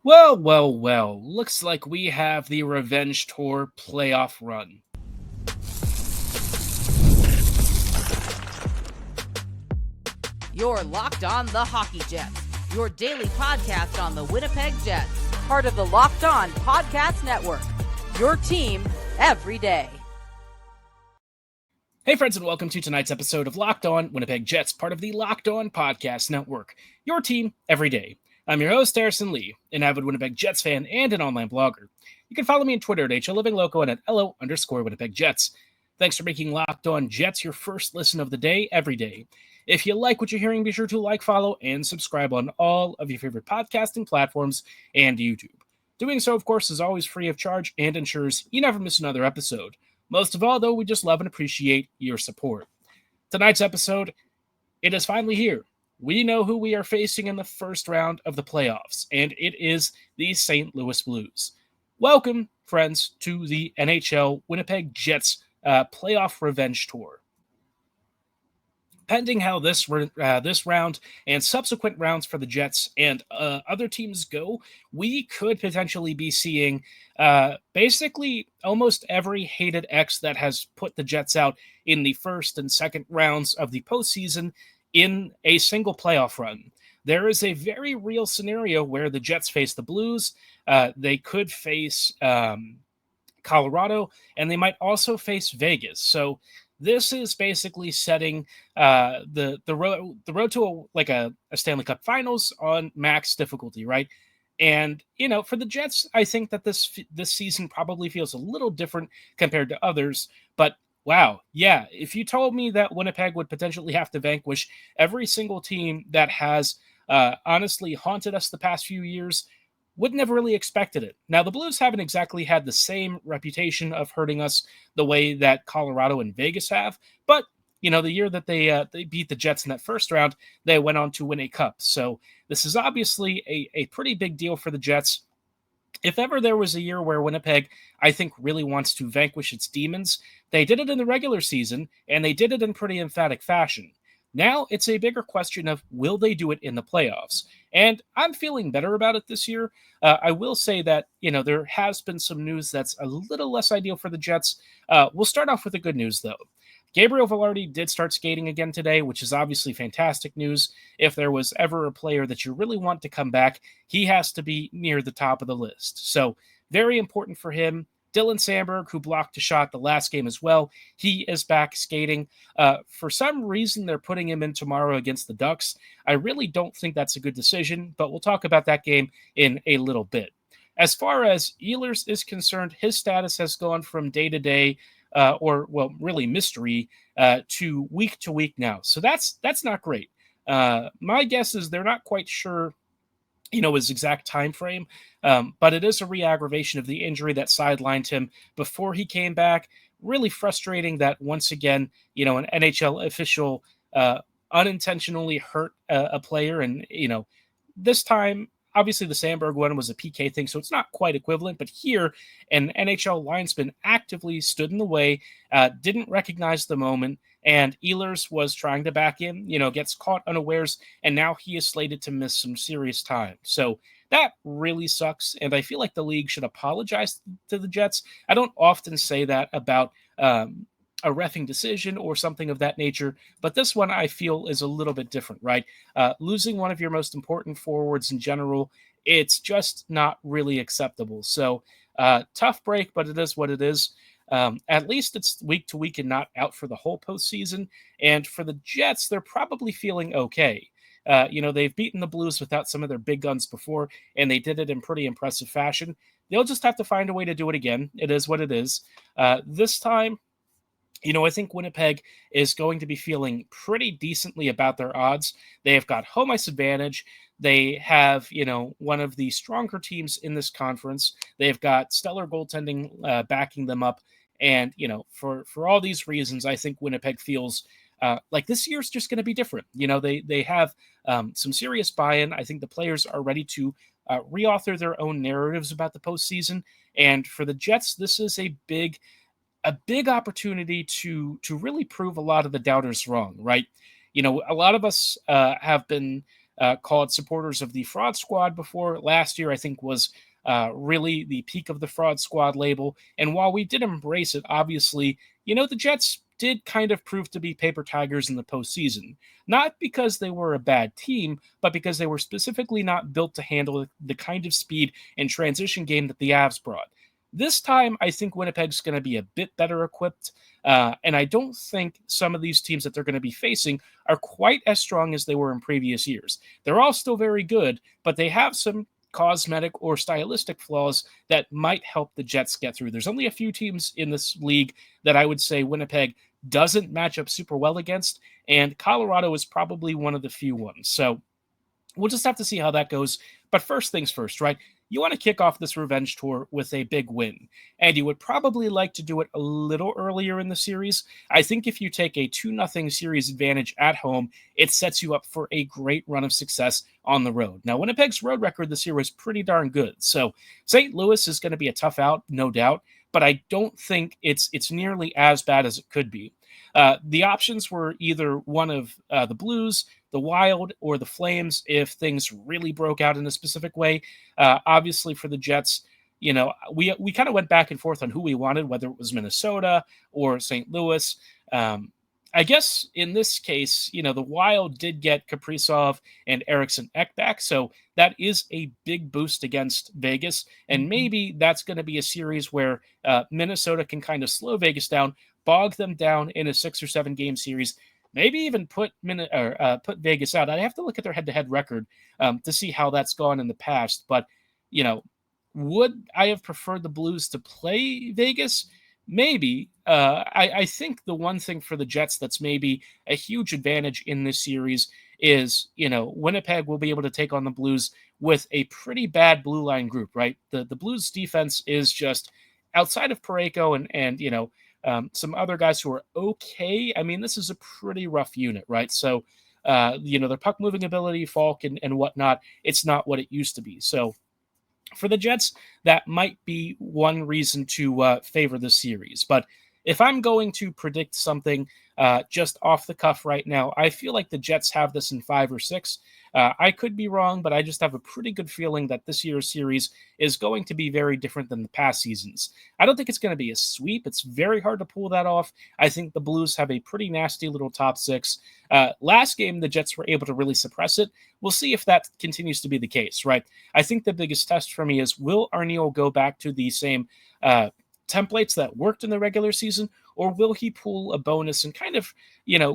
Well. Looks like we have the Revenge Tour playoff run. You're Locked On the Hockey Jets, your daily podcast on the Winnipeg Jets, part of the Locked On Podcast Network, your team every day. Hey friends, and welcome to tonight's episode of Locked On Winnipeg Jets, part of the Locked On Podcast Network, your team every day. I'm your host, Harrison Lee, an avid Winnipeg Jets fan and an online blogger. You can follow me on Twitter at HLivingLoco and at LO_Winnipeg Jets. Thanks for making Locked On Jets your first listen of the day every day. If you like what you're hearing, be sure to like, follow, and subscribe on all of your favorite podcasting platforms and YouTube. Doing so, of course, is always free of charge and ensures you never miss another episode. Most of all, though, we just love and appreciate your support. Tonight's episode, it is finally here. We know who we are facing in the first round of the playoffs, and it is the St. Louis Blues. Welcome, friends, to the NHL Winnipeg Jets playoff revenge tour. Pending how this round and subsequent rounds for the Jets and other teams go, we could potentially be seeing basically almost every hated X that has put the Jets out in the first and second rounds of the postseason in a single playoff run. There is a very real scenario where the Jets face the Blues. They could face Colorado, and they might also face Vegas. So this is basically setting the road to a Stanley Cup Finals on max difficulty, right? And for the Jets, I think that this season probably feels a little different compared to others. But wow, yeah, if you told me that Winnipeg would potentially have to vanquish every single team that has honestly haunted us the past few years, wouldn't have really expected it. Now, the Blues haven't exactly had the same reputation of hurting us the way that Colorado and Vegas have, but, the year that they beat the Jets in that first round, they went on to win a cup. So this is obviously a pretty big deal for the Jets. If ever there was a year where Winnipeg, I think, really wants to vanquish its demons, they did it in the regular season, and they did it in pretty emphatic fashion. Now it's a bigger question of will they do it in the playoffs? And I'm feeling better about it this year. I will say that, there has been some news that's a little less ideal for the Jets. We'll start off with the good news, though. Gabriel Velarde did start skating again today, which is obviously fantastic news. If there was ever a player that you really want to come back, he has to be near the top of the list. So very important for him. Dylan Sandberg, who blocked a shot the last game as well, he is back skating. For some reason, they're putting him in tomorrow against the Ducks. I really don't think that's a good decision, but we'll talk about that game in a little bit. As far as Ehlers is concerned, his status has gone from day-to-day, really mystery, to week now. So that's not great. My guess is they're not quite sure his exact time frame. But it is a re-aggravation of the injury that sidelined him before he came back. Really frustrating that once again, an NHL official unintentionally hurt a player. And, this time, obviously the Sandberg one was a PK thing, so it's not quite equivalent. But here, an NHL linesman actively stood in the way, didn't recognize the moment, and Ehlers was trying to back in, gets caught unawares, and now he is slated to miss some serious time. So that really sucks, and I feel like the league should apologize to the Jets. I don't often say that about a reffing decision or something of that nature, but this one I feel is a little bit different, right? Losing one of your most important forwards in general, it's just not really acceptable. So tough break, but it is what it is. At least it's week to week and not out for the whole postseason. And for the Jets, they're probably feeling okay. They've beaten the Blues without some of their big guns before, and they did it in pretty impressive fashion. They'll just have to find a way to do it again. It is what it is. This time, I think Winnipeg is going to be feeling pretty decently about their odds. They have got home ice advantage. They have, one of the stronger teams in this conference. They've got stellar goaltending backing them up. And, for all these reasons, I think Winnipeg feels like this year's just going to be different. They have some serious buy-in. I think the players are ready to reauthor their own narratives about the postseason. And for the Jets, this is a big opportunity to really prove a lot of the doubters wrong, right? A lot of us have been called supporters of the fraud squad before. Last year, I think, was really the peak of the fraud squad label. And while we did embrace it, obviously, the Jets did kind of prove to be paper tigers in the postseason. Not because they were a bad team, but because they were specifically not built to handle the kind of speed and transition game that the Avs brought. This time, I think Winnipeg's going to be a bit better equipped, and I don't think some of these teams that they're going to be facing are quite as strong as they were in previous years. They're all still very good, but they have some cosmetic or stylistic flaws that might help the Jets get through. There's only a few teams in this league that I would say Winnipeg doesn't match up super well against, and Colorado is probably one of the few ones. So we'll just have to see how that goes. But first things first, right? You want to kick off this revenge tour with a big win, and you would probably like to do it a little earlier in the series. I think if you take a 2-0 series advantage at home, it sets you up for a great run of success on the road. Now, Winnipeg's road record this year is pretty darn good, so St. Louis is going to be a tough out, no doubt, but I don't think it's nearly as bad as it could be. The options were either one of the Blues, the Wild, or the Flames if things really broke out in a specific way. Obviously, for the Jets, we kind of went back and forth on who we wanted, whether it was Minnesota or St. Louis. I guess in this case, the Wild did get Kaprizov and Eriksson Ek back, so that is a big boost against Vegas, and maybe that's going to be a series where Minnesota can kind of slow Vegas down, bog them down in a 6 or 7 game series, maybe even put Vegas out. I have to look at their head-to-head record to see how that's gone in the past, but would I have preferred the Blues to play Vegas? Maybe. I think the one thing for the Jets that's maybe a huge advantage in this series is, Winnipeg will be able to take on the Blues with a pretty bad blue line group, right? The Blues defense is just outside of Parayko and some other guys who are okay. I mean, this is a pretty rough unit, right? So, their puck moving ability, Falk and whatnot, it's not what it used to be. So, for the Jets, that might be one reason to favor the series. But if I'm going to predict something just off the cuff right now, I feel like the Jets have this in 5 or 6. I could be wrong, but I just have a pretty good feeling that this year's series is going to be very different than the past seasons. I don't think it's going to be a sweep. It's very hard to pull that off. I think the Blues have a pretty nasty little top 6. Last game, the Jets were able to really suppress it. We'll see if that continues to be the case, right? I think the biggest test for me is, will Arniel go back to the same templates that worked in the regular season, or will he pull a bonus and kind of,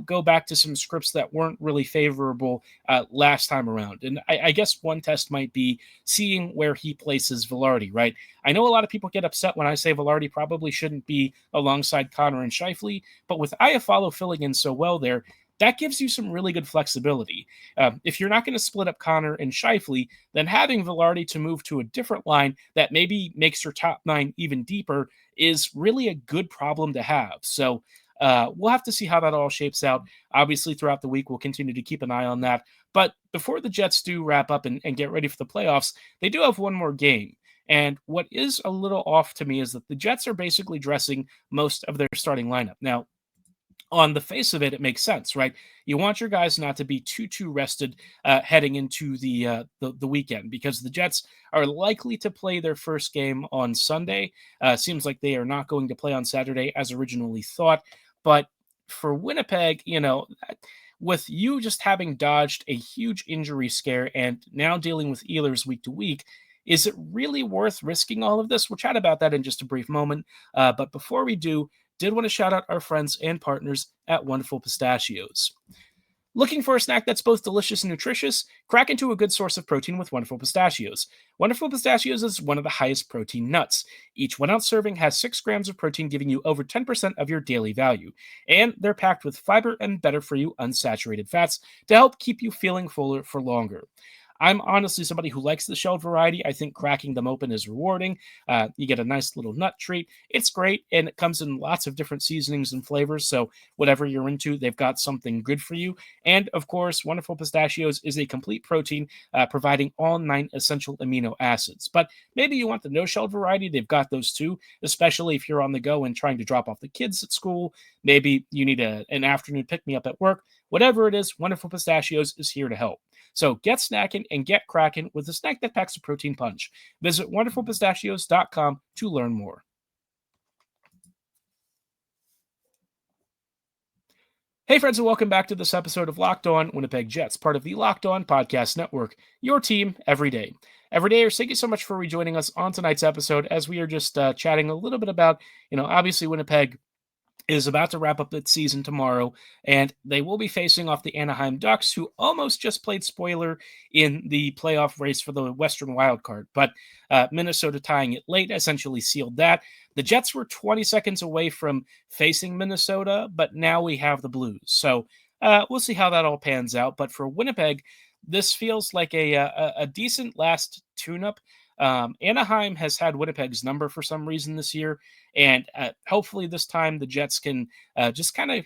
go back to some scripts that weren't really favorable last time around? And I guess one test might be seeing where he places Velarde, right? I know a lot of people get upset when I say Velarde probably shouldn't be alongside Connor and Scheifele, but with Iafallo filling in so well there, that gives you some really good flexibility. If you're not going to split up Connor and Scheifele, then having Velarde to move to a different line that maybe makes your top 9 even deeper is really a good problem to have. So we'll have to see how that all shapes out. Obviously, throughout the week, we'll continue to keep an eye on that. But before the Jets do wrap up and get ready for the playoffs, they do have one more game. And what is a little off to me is that the Jets are basically dressing most of their starting lineup. Now, on the face of it, it makes sense, right? You want your guys not to be too rested heading into the weekend, because the Jets are likely to play their first game on Sunday. Seems like they are not going to play on Saturday as originally thought. But for Winnipeg, with you just having dodged a huge injury scare and now dealing with Ehlers week to week, is it really worth risking all of this? We'll chat about that in just a brief moment. But before we do, did want to shout out our friends and partners at Wonderful Pistachios. Looking for a snack that's both delicious and nutritious? Crack into a good source of protein with Wonderful Pistachios. Wonderful Pistachios is one of the highest protein nuts. Each 1-ounce serving has 6 grams of protein, giving you over 10% of your daily value. And they're packed with fiber and better-for-you unsaturated fats to help keep you feeling fuller for longer. I'm honestly somebody who likes the shelled variety. I think cracking them open is rewarding. You get a nice little nut treat. It's great, and it comes in lots of different seasonings and flavors, so whatever you're into, they've got something good for you. And, of course, Wonderful Pistachios is a complete protein, providing all 9 essential amino acids. But maybe you want the no-shelled variety. They've got those too, especially if you're on the go and trying to drop off the kids at school. Maybe you need an afternoon pick-me-up at work. Whatever it is, Wonderful Pistachios is here to help. So get snackin' and get crackin' with a snack that packs a protein punch. Visit wonderfulpistachios.com to learn more. Hey, friends, and welcome back to this episode of Locked On Winnipeg Jets, part of the Locked On Podcast Network, your team every day. Every day, thank you so much for rejoining us on tonight's episode as we are just chatting a little bit about, obviously Winnipeg is about to wrap up its season tomorrow, and they will be facing off the Anaheim Ducks, who almost just played spoiler in the playoff race for the Western wildcard. But Minnesota tying it late essentially sealed that. The Jets were 20 seconds away from facing Minnesota, but now we have the Blues. So we'll see how that all pans out. But for Winnipeg, this feels like a decent last tune-up. Anaheim has had Winnipeg's number for some reason this year, and hopefully this time the Jets can just kind of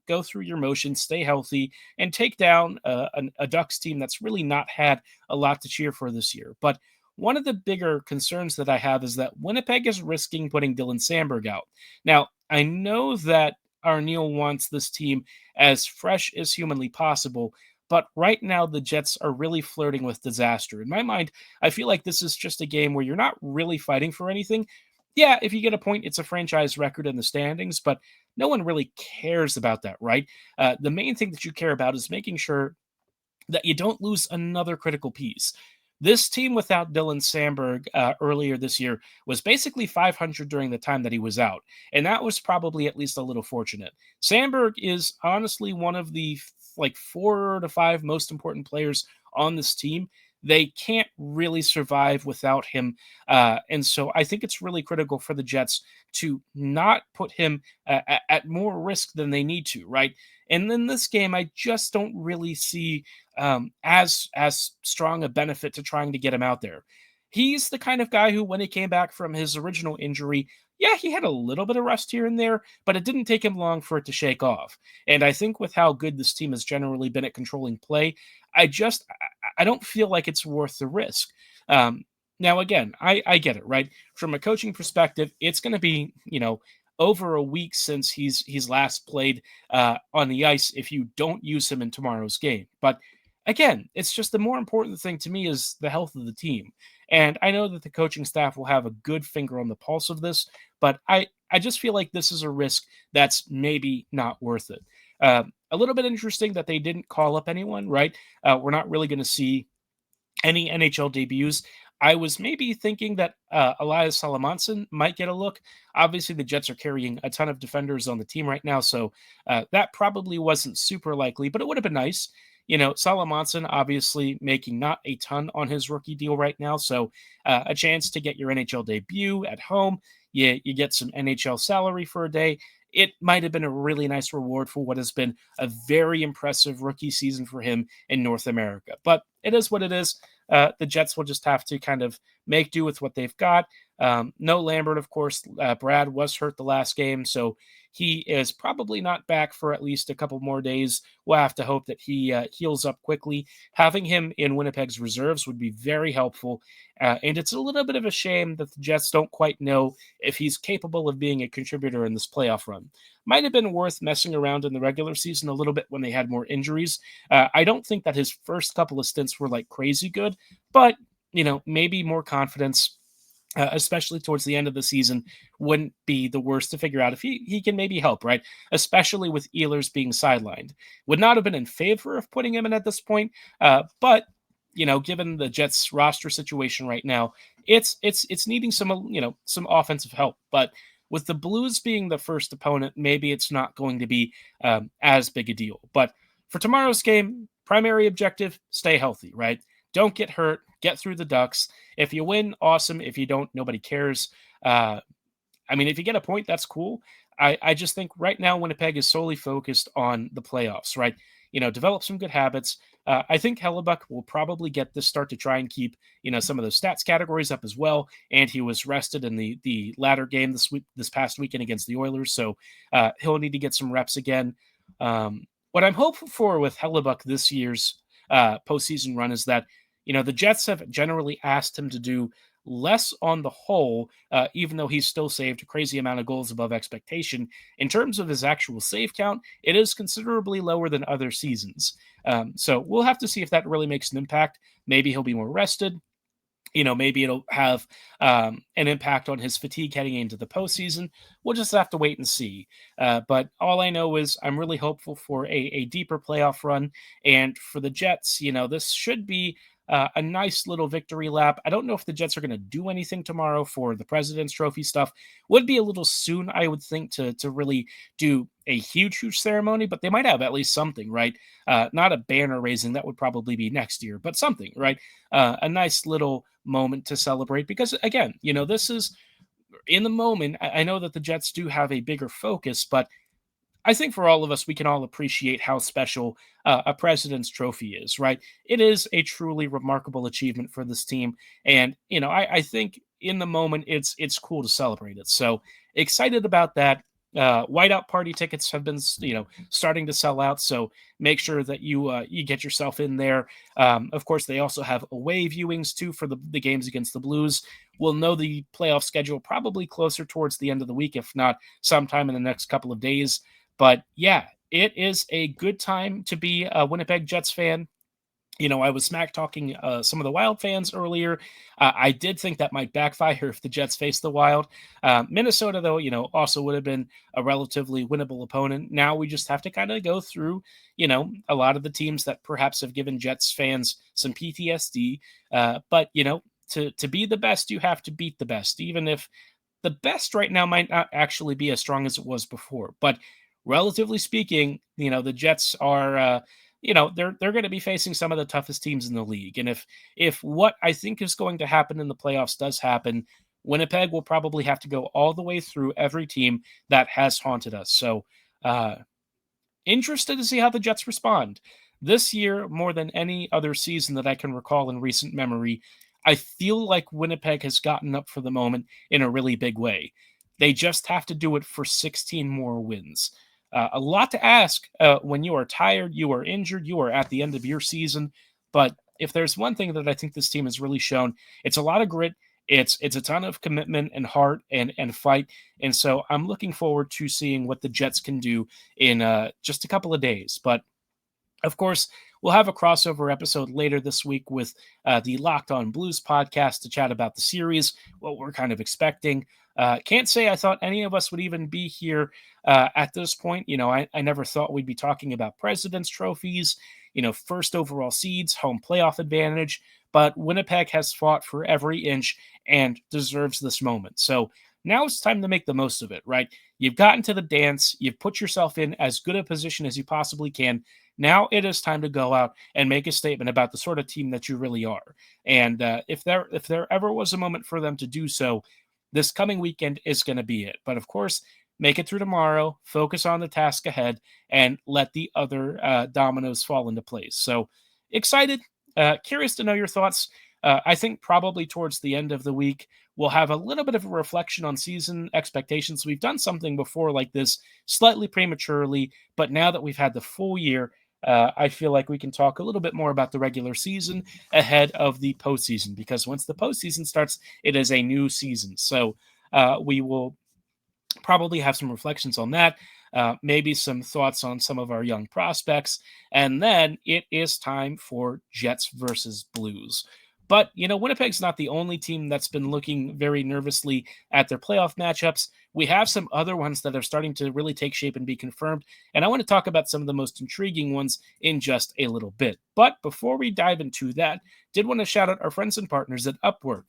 go through your motions, stay healthy, and take down a Ducks team that's really not had a lot to cheer for this year. But one of the bigger concerns that I have is that Winnipeg is risking putting Dylan Sandberg out. Now, I know that Arneal wants this team as fresh as humanly possible, but right now the Jets are really flirting with disaster. In my mind, I feel like this is just a game where you're not really fighting for anything. Yeah, if you get a point, it's a franchise record in the standings, but no one really cares about that, right? The main thing that you care about is making sure that you don't lose another critical piece. This team without Dylan Sandberg earlier this year was basically 500 during the time that he was out, and that was probably at least a little fortunate. Sandberg is honestly one of the 4 to 5 most important players on this team. They can't really survive without him. And so I think it's really critical for the Jets to not put him at more risk than they need to, right? And then this game, I just don't really see as strong a benefit to trying to get him out there. He's the kind of guy who, when he came back from his original injury, yeah, he had a little bit of rust here and there, but it didn't take him long for it to shake off. And I think with how good this team has generally been at controlling play, I don't feel like it's worth the risk. Now, again, I get it, right? From a coaching perspective, it's going to be, over a week since he's last played on the ice if you don't use him in tomorrow's game. But again, it's just the more important thing to me is the health of the team. And I know that the coaching staff will have a good finger on the pulse of this, but I just feel like this is a risk that's maybe not worth it. A little bit interesting that they didn't call up anyone, right? We're not really going to see any NHL debuts. I was maybe thinking that Elias Salamanson might get a look. Obviously, the Jets are carrying a ton of defenders on the team right now, so that probably wasn't super likely, but it would have been nice. Salamanson obviously making not a ton on his rookie deal right now, so a chance to get your NHL debut at home. You get some NHL salary for a day. It might have been a really nice reward for what has been a very impressive rookie season for him in North America. But it is what it is. The Jets will just have to kind of make do with what they've got. No Lambert, of course. Brad was hurt the last game, so he is probably not back for at least a couple more days. We'll have to hope that he heals up quickly. Having him in Winnipeg's reserves would be very helpful. And it's a little bit of a shame that the Jets don't quite know if he's capable of being a contributor in this playoff run. Might have been worth messing around in the regular season a little bit when they had more injuries. I don't think that his first couple of stints were like crazy good, but maybe more confidence, especially towards the end of the season, wouldn't be the worst to figure out if he can maybe help, right? Especially with Ehlers being sidelined. Would not have been in favor of putting him in at this point, but given the Jets roster situation right now, it's needing some offensive help. But with the Blues being the first opponent, maybe it's not going to be as big a deal. But for tomorrow's game, primary objective, stay healthy, right? Don't get hurt. Get through the Ducks. If you win, awesome. If you don't, nobody cares. If you get a point, that's cool. I just think right now Winnipeg is solely focused on the playoffs, right? Develop some good habits. I think Hellebuyck will probably get this start to try and keep, some of those stats categories up as well. And he was rested in the latter game this past weekend against the Oilers. So he'll need to get some reps again. What I'm hopeful for with Hellebuyck this year's postseason run is that, the Jets have generally asked him to do less on the whole, even though he's still saved a crazy amount of goals above expectation. In terms of his actual save count, it is considerably lower than other seasons. So we'll have to see if that really makes an impact. Maybe he'll be more rested. Maybe it'll have an impact on his fatigue heading into the postseason. We'll just have to wait and see. But all I know is I'm really hopeful for a deeper playoff run. And for the Jets, this should be a nice little victory lap. I don't know if the Jets are going to do anything tomorrow for the President's Trophy stuff. Would be a little soon, I would think, to really do a huge ceremony, but they might have at least something, right? Not a banner raising, that would probably be next year, but something, right? A nice little moment to celebrate because, again, this is in the moment. I know that the Jets do have a bigger focus, but I think for all of us, we can all appreciate how special a President's Trophy is, right? It is a truly remarkable achievement for this team, and I think in the moment it's cool to celebrate it. So excited about that. Whiteout party tickets have been starting to sell out, so make sure that you get yourself in there. Of course, they also have away viewings too for the games against the Blues. We'll know the playoff schedule probably closer towards the end of the week, if not sometime in the next couple of days. But yeah, it is a good time to be a Winnipeg Jets fan. I was smack talking some of the Wild fans earlier. I did think that might backfire if the Jets faced the Wild. Minnesota, though, also would have been a relatively winnable opponent. Now we just have to kind of go through, a lot of the teams that perhaps have given Jets fans some PTSD. But, to be the best, you have to beat the best, even if the best right now might not actually be as strong as it was before. But relatively speaking, the Jets are, they're going to be facing some of the toughest teams in the league. And if what I think is going to happen in the playoffs does happen, Winnipeg will probably have to go all the way through every team that has haunted us. So, interested to see how the Jets respond. This year, more than any other season that I can recall in recent memory, I feel like Winnipeg has gotten up for the moment in a really big way. They just have to do it for 16 more wins. A lot to ask when you are tired, you are injured, you are at the end of your season. But if there's one thing that I think this team has really shown, it's a lot of grit. It's a ton of commitment and heart and fight. And so I'm looking forward to seeing what the Jets can do in just a couple of days. But of course, we'll have a crossover episode later this week with the Locked On Blues podcast to chat about the series, what we're kind of expecting. Can't say I thought any of us would even be here at this point. I never thought we'd be talking about President's Trophies, first overall seeds, home playoff advantage. But Winnipeg has fought for every inch and deserves this moment. So now it's time to make the most of it, right? You've gotten to the dance. You've put yourself in as good a position as you possibly can. Now it is time to go out and make a statement about the sort of team that you really are. And if there ever was a moment for them to do so, this coming weekend is going to be it. But of course, make it through tomorrow, focus on the task ahead, and let the other dominoes fall into place. So excited, curious to know your thoughts. I think probably towards the end of the week, we'll have a little bit of a reflection on season expectations. We've done something before like this slightly prematurely, but now that we've had the full year, I feel like we can talk a little bit more about the regular season ahead of the postseason, because once the postseason starts, it is a new season. So we will probably have some reflections on that, maybe some thoughts on some of our young prospects, and then it is time for Jets versus Blues. But, Winnipeg's not the only team that's been looking very nervously at their playoff matchups. We have some other ones that are starting to really take shape and be confirmed, and I want to talk about some of the most intriguing ones in just a little bit. But before we dive into that, did want to shout out our friends and partners at Upwork.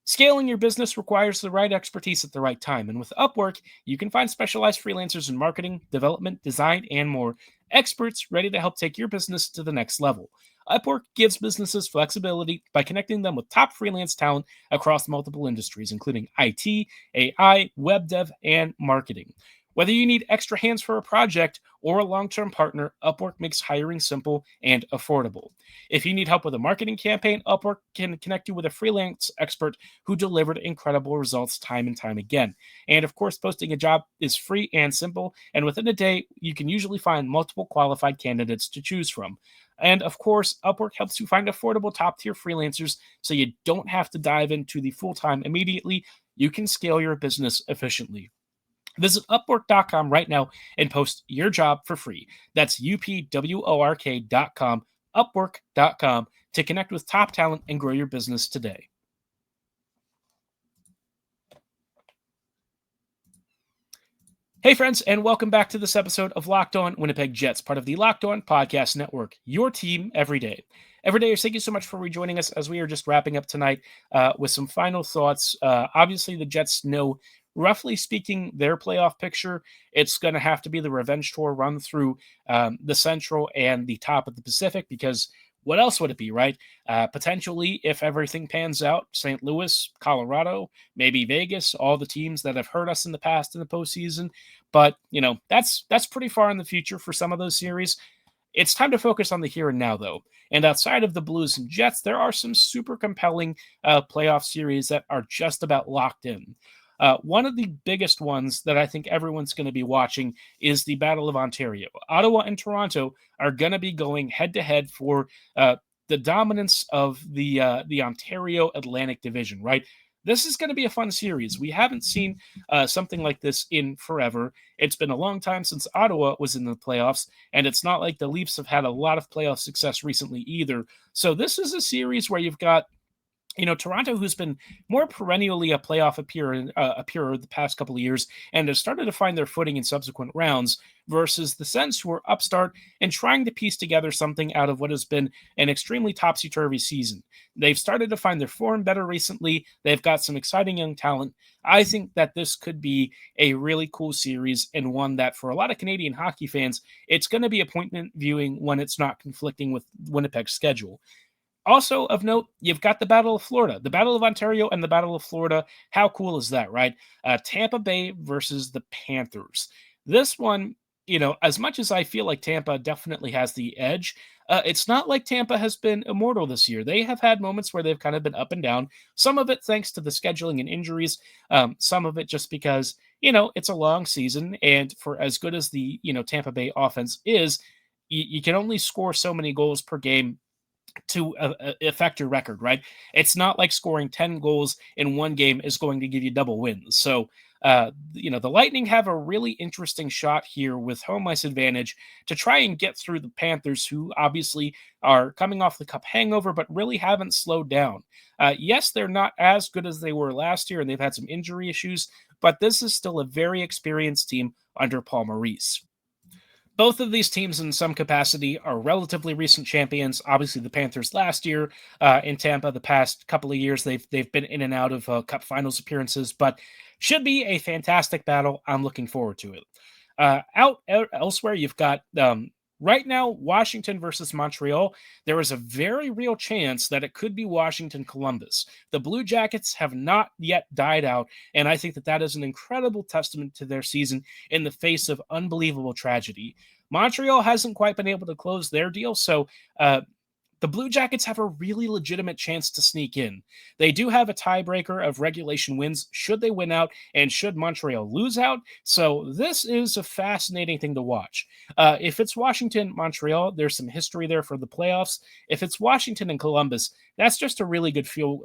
Scaling your business requires the right expertise at the right time, and with Upwork, you can find specialized freelancers in marketing, development, design, and more, experts ready to help take your business to the next level. Upwork gives businesses flexibility by connecting them with top freelance talent across multiple industries, including IT, AI, web dev, and marketing. Whether you need extra hands for a project or a long-term partner, Upwork makes hiring simple and affordable. If you need help with a marketing campaign, Upwork can connect you with a freelance expert who delivered incredible results time and time again. And of course, posting a job is free and simple, and within a day, you can usually find multiple qualified candidates to choose from. And of course, Upwork helps you find affordable top tier freelancers so you don't have to dive into the full time immediately. You can scale your business efficiently. Visit Upwork.com right now and post your job for free. That's UPWORK.com, Upwork.com to connect with top talent and grow your business today. Hey, friends, and welcome back to this episode of Locked On Winnipeg Jets, part of the Locked On Podcast Network, your team every day. Every day, thank you so much for rejoining us as we are just wrapping up tonight with some final thoughts. Obviously, the Jets know, roughly speaking, their playoff picture. It's going to have to be the revenge tour run through the Central and the top of the Pacific, because what else would it be, right? Potentially, if everything pans out, St. Louis, Colorado, maybe Vegas, all the teams that have hurt us in the past in the postseason. But, that's pretty far in the future for some of those series. It's time to focus on the here and now, though. And outside of the Blues and Jets, there are some super compelling playoff series that are just about locked in. One of the biggest ones that I think everyone's going to be watching is the Battle of Ontario. Ottawa and Toronto are going to be going head-to-head for the dominance of the Ontario Atlantic Division, right? This is going to be a fun series. We haven't seen something like this in forever. It's been a long time since Ottawa was in the playoffs, and it's not like the Leafs have had a lot of playoff success recently either. So this is a series where you've got Toronto, who's been more perennially a playoff appearer the past couple of years and has started to find their footing in subsequent rounds, versus the Sens, who are upstart and trying to piece together something out of what has been an extremely topsy-turvy season. They've started to find their form better recently. They've got some exciting young talent. I think that this could be a really cool series, and one that for a lot of Canadian hockey fans, it's going to be appointment viewing when it's not conflicting with Winnipeg's schedule. Also of note, you've got the Battle of Florida, the Battle of Ontario and the Battle of Florida. How cool is that, right? Tampa Bay versus the Panthers. This one, as much as I feel like Tampa definitely has the edge, it's not like Tampa has been immortal this year. They have had moments where they've kind of been up and down. Some of it thanks to the scheduling and injuries. Some of it just because, it's a long season. And for as good as the, Tampa Bay offense is, you can only score so many goals per game to affect your record, right? It's not like scoring 10 goals in one game is going to give you double wins. So, the Lightning have a really interesting shot here with home ice advantage to try and get through the Panthers, who obviously are coming off the cup hangover, but really haven't slowed down. Yes, they're not as good as they were last year, and they've had some injury issues, but this is still a very experienced team under Paul Maurice. Both of these teams, in some capacity, are relatively recent champions. Obviously, the Panthers last year, in Tampa, the past couple of years, they've been in and out of Cup Finals appearances, but should be a fantastic battle. I'm looking forward to it. Out elsewhere, you've got right now Washington versus Montreal. There is a very real chance that it could be Washington Columbus. The Blue Jackets have not yet died out, and I think that is an incredible testament to their season in the face of unbelievable tragedy. Montreal hasn't quite been able to close their deal, so the Blue Jackets have a really legitimate chance to sneak in. They do have a tiebreaker of regulation wins should they win out and should Montreal lose out. So this is a fascinating thing to watch. If it's Washington, Montreal, there's some history there for the playoffs. If it's Washington and Columbus, that's just a really good feel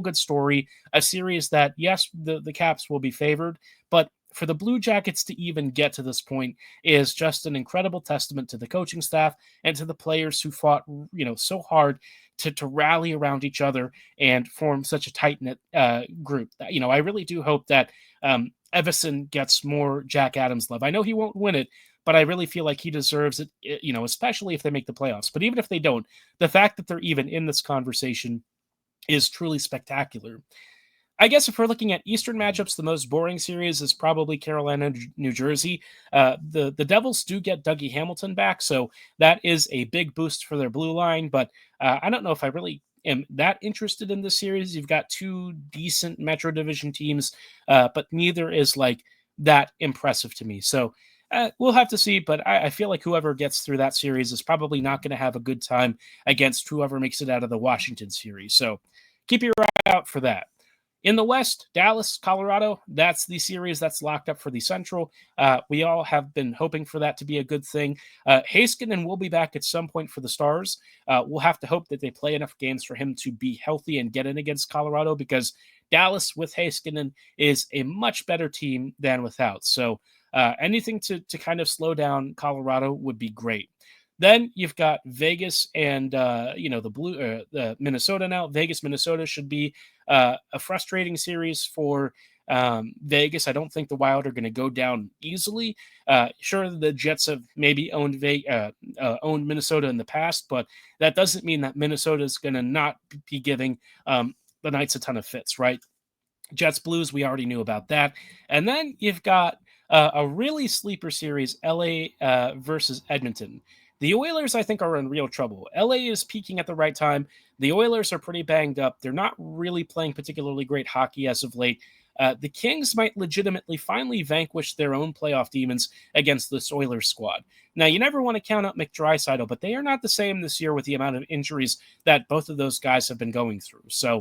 good story. A series that, yes, the Caps will be favored, but for the Blue Jackets to even get to this point is just an incredible testament to the coaching staff and to the players who fought, so hard to rally around each other and form such a tight-knit group. I really do hope that Evason gets more Jack Adams love. I know he won't win it, but I really feel like he deserves it, especially if they make the playoffs. But even if they don't, the fact that they're even in this conversation is truly spectacular. I guess if we're looking at Eastern matchups, the most boring series is probably Carolina, New Jersey. The Devils do get Dougie Hamilton back, so that is a big boost for their blue line. But I don't know if I really am that interested in this series. You've got two decent Metro Division teams, but neither is like that impressive to me. So we'll have to see, but I feel like whoever gets through that series is probably not going to have a good time against whoever makes it out of the Washington series. So keep your eye out for that. In the West, Dallas, Colorado, that's the series that's locked up for the Central. We all have been hoping for that to be a good thing. Heiskanen will be back at some point for the Stars. We'll have to hope that they play enough games for him to be healthy and get in against Colorado, because Dallas with Heiskanen is a much better team than without. So anything to kind of slow down Colorado would be great. Then you've got Vegas and the Minnesota now. Vegas, Minnesota should be a frustrating series for Vegas. I don't think the Wild are going to go down easily. Sure, the Jets have maybe owned Minnesota in the past, but that doesn't mean that Minnesota is going to not be giving the Knights a ton of fits, right? Jets Blues, we already knew about that. And then you've got a really sleeper series, LA versus Edmonton. The Oilers, I think, are in real trouble. LA is peaking at the right time. The Oilers are pretty banged up. They're not really playing particularly great hockey as of late. The Kings might legitimately finally vanquish their own playoff demons against this Oilers squad. Now, you never want to count out Draisaitl, but they are not the same this year with the amount of injuries that both of those guys have been going through. So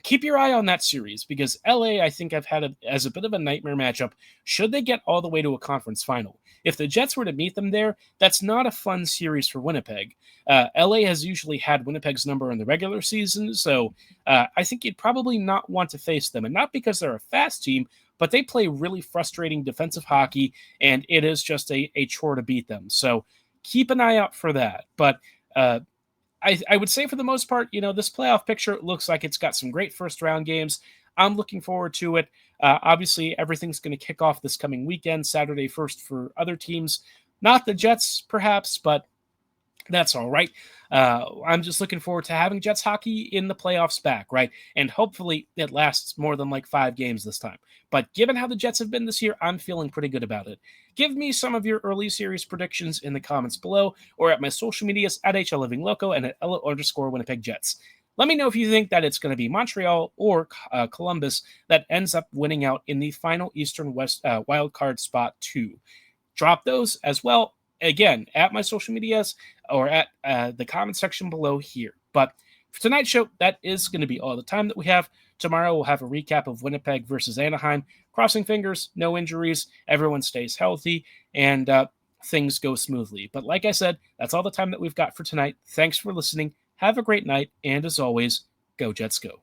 keep your eye on that series, because LA, I think, I've had as a bit of a nightmare matchup should they get all the way to a conference final. If the Jets were to meet them there, that's not a fun series for Winnipeg. LA has usually had Winnipeg's number in the regular season, so I think you'd probably not want to face them. And not because they're a fast team, but they play really frustrating defensive hockey, and it is just a chore to beat them. So keep an eye out for that. But I would say for the most part, this playoff picture looks like it's got some great first round games. I'm looking forward to it. Obviously, everything's going to kick off this coming weekend, Saturday first for other teams. Not the Jets, perhaps, but that's all right. I'm just looking forward to having Jets hockey in the playoffs back, right? And hopefully it lasts more than like 5 games this time. But given how the Jets have been this year, I'm feeling pretty good about it. Give me some of your early series predictions in the comments below, or at my social medias at HLLivingLoco and at Ella_Winnipeg Jets. Let me know if you think that it's going to be Montreal or Columbus that ends up winning out in the final Eastern West wildcard spot 2. Drop those as well, again, at my social medias or at the comment section below here. But for tonight's show, that is going to be all the time that we have. Tomorrow we'll have a recap of Winnipeg versus Anaheim. Crossing fingers, no injuries, everyone stays healthy, and things go smoothly. But like I said, that's all the time that we've got for tonight. Thanks for listening. Have a great night, and as always, go Jets go.